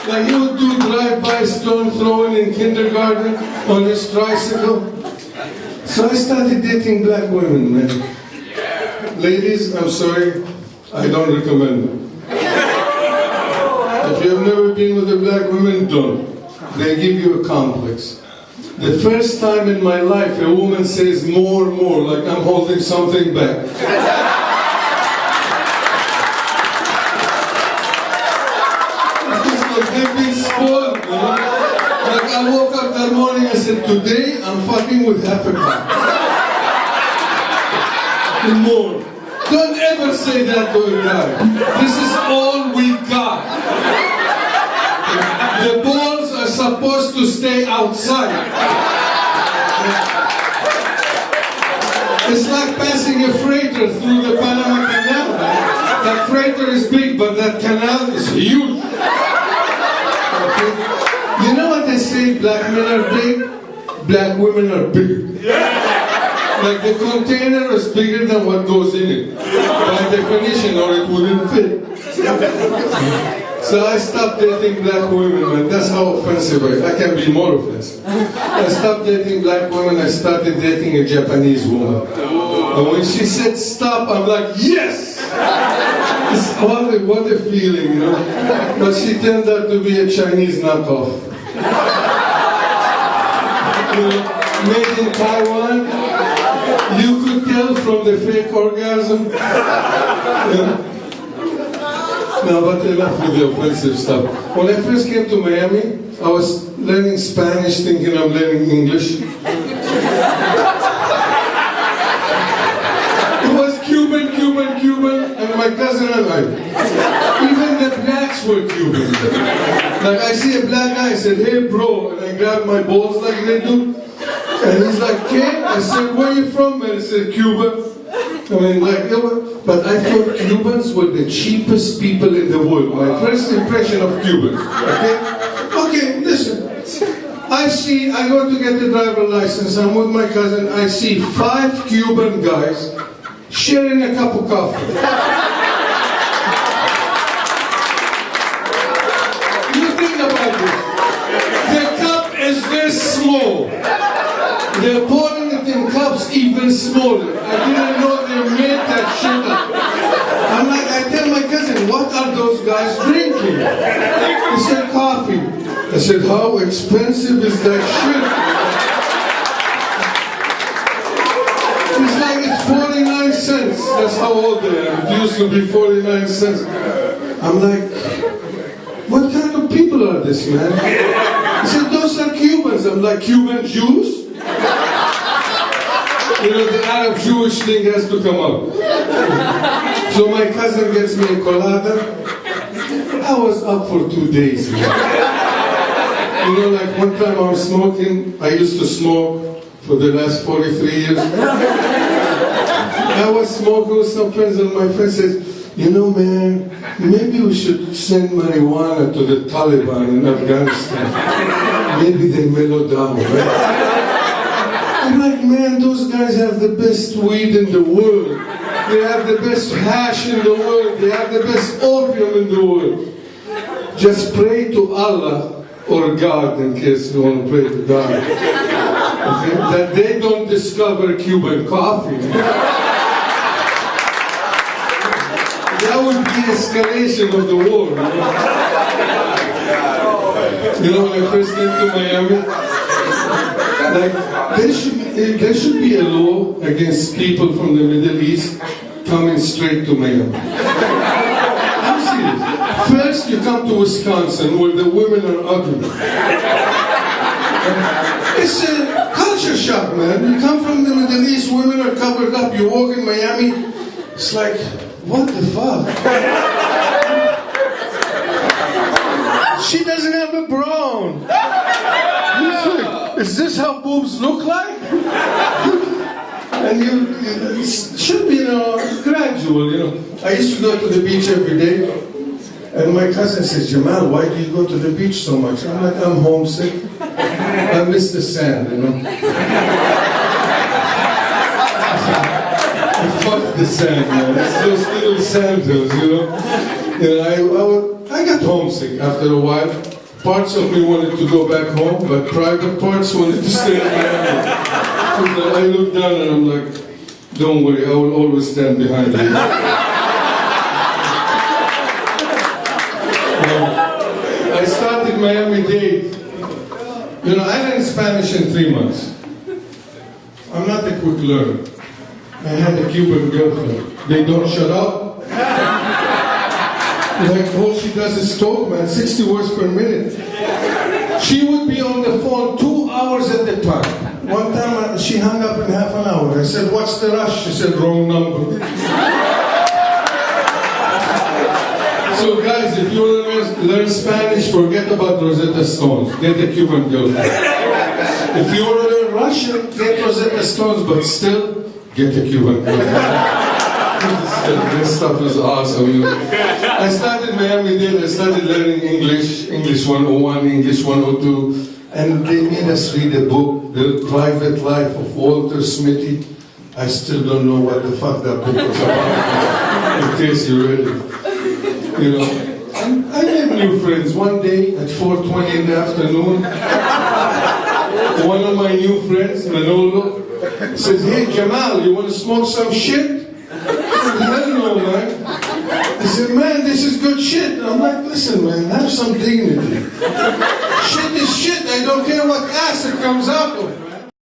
Like he would do drive-by stone throwing in kindergarten on his tricycle. So I started dating black women, man. Ladies, I'm sorry, I don't recommend it. If you have never been with a black woman, don't. They give you a complex. The first time in my life a woman says more, like I'm holding something back. They've been spoiled, you know? Like I woke up that morning and said, today I'm fucking with half a cup. More. Don't ever say that to a guy. This is all we got. The balls are supposed to stay outside. It's like passing a freighter through the Panama Canal. That freighter is big, but that canal is huge. Okay? You know what they say, black men are big, black women are bigger. Like the container is bigger than what goes in it, by definition, or it wouldn't fit. So I stopped dating black women, man. That's how offensive I can be more offensive. I stopped dating black women, I started dating a Japanese woman. And when she said stop, I'm like, yes! What a feeling, you know? But she turned out to be a Chinese knockoff. Made in Taiwan. You could tell from the fake orgasm. Yeah. No, but enough with the offensive stuff. When I first came to Miami, I was learning Spanish, thinking I'm learning English. It was Cuban, and my cousin and I. Even the blacks were Cuban. Like I see a black guy, I said, hey bro, and I grabbed my balls like they do. And he's like, Ken? I said, where are you from? And he said, Cuba. I mean, like, but I thought Cubans were the cheapest people in the world. My first impression of Cubans. Okay, listen. I go to get the driver's license. I'm with my cousin. I see 5 Cuban guys sharing a cup of coffee. You think about this. The cup is this small. They're pouring it in cups even smaller. I didn't know they made that shit up. I'm like, I tell my cousin, what are those guys drinking? He said, coffee. I said, how expensive is that shit? It's like it's 49 cents. That's how old they are. It used to be 49 cents. I'm like, what kind of people are this, man? He said, those are Cubans. I'm like, Cuban Jews? You know, the Arab Jewish thing has to come up. So my cousin gets me a colada. I was up for 2 days. You know, like one time I was smoking. I used to smoke for the last 43 years. I was smoking with some friends and my friend says, you know, man, maybe we should send marijuana to the Taliban in Afghanistan. Maybe they mellow down, right? I'm like, man, those guys have the best weed in the world. They have the best hash in the world. They have the best opium in the world. Just pray to Allah or God, in case you want to pray to God. Okay? That they don't discover Cuban coffee. That would be escalation of the war. You know, when I first came to Miami, like, there should be a law against people from the Middle East coming straight to Miami. I'm serious. First, you come to Wisconsin, where the women are ugly. It's a culture shock, man. You come from the Middle East, women are covered up. You walk in Miami, it's like, what the fuck? She doesn't have a bra on. Is this how boobs look like? And it should be, you know, gradual, you know. I used to go to the beach every day, and my cousin says, Jamal, why do you go to the beach so much? I'm like, I'm homesick. I miss the sand, you know. I fuck the sand, man. It's those little sand hills, you know. I got homesick after a while. Parts of me wanted to go back home, but private parts wanted to stay in Miami. I looked down and I'm like, don't worry, I will always stand behind you. I started Miami-Dade. You know, I learned Spanish in 3 months. I'm not a quick learner. I had a Cuban girlfriend. They don't shut up. Like, all she does is talk, man, 60 words per minute. She would be on the phone 2 hours at a time. One time, she hung up in half an hour. I said, what's the rush? She said, wrong number. So guys, if you want to learn Spanish, forget about Rosetta Stones. Get a Cuban girlfriend. If you want to learn Russian, get Rosetta Stones, but still, get a Cuban girlfriend. This stuff is awesome. I started Miami-Dade, I started learning English 101, English 102, and they made us read a book, The Private Life of Walter Smitty. I still don't know what the fuck that book was about, in case you read it. You know, I made new friends. One day at 4:20 in the afternoon, one of my new friends, Manolo, says, hey Jamal, you want to smoke some shit? I said, hell no, man. He said, man, this is good shit. I'm like, listen, man, have some dignity. Shit is shit. I don't care what acid comes out of it.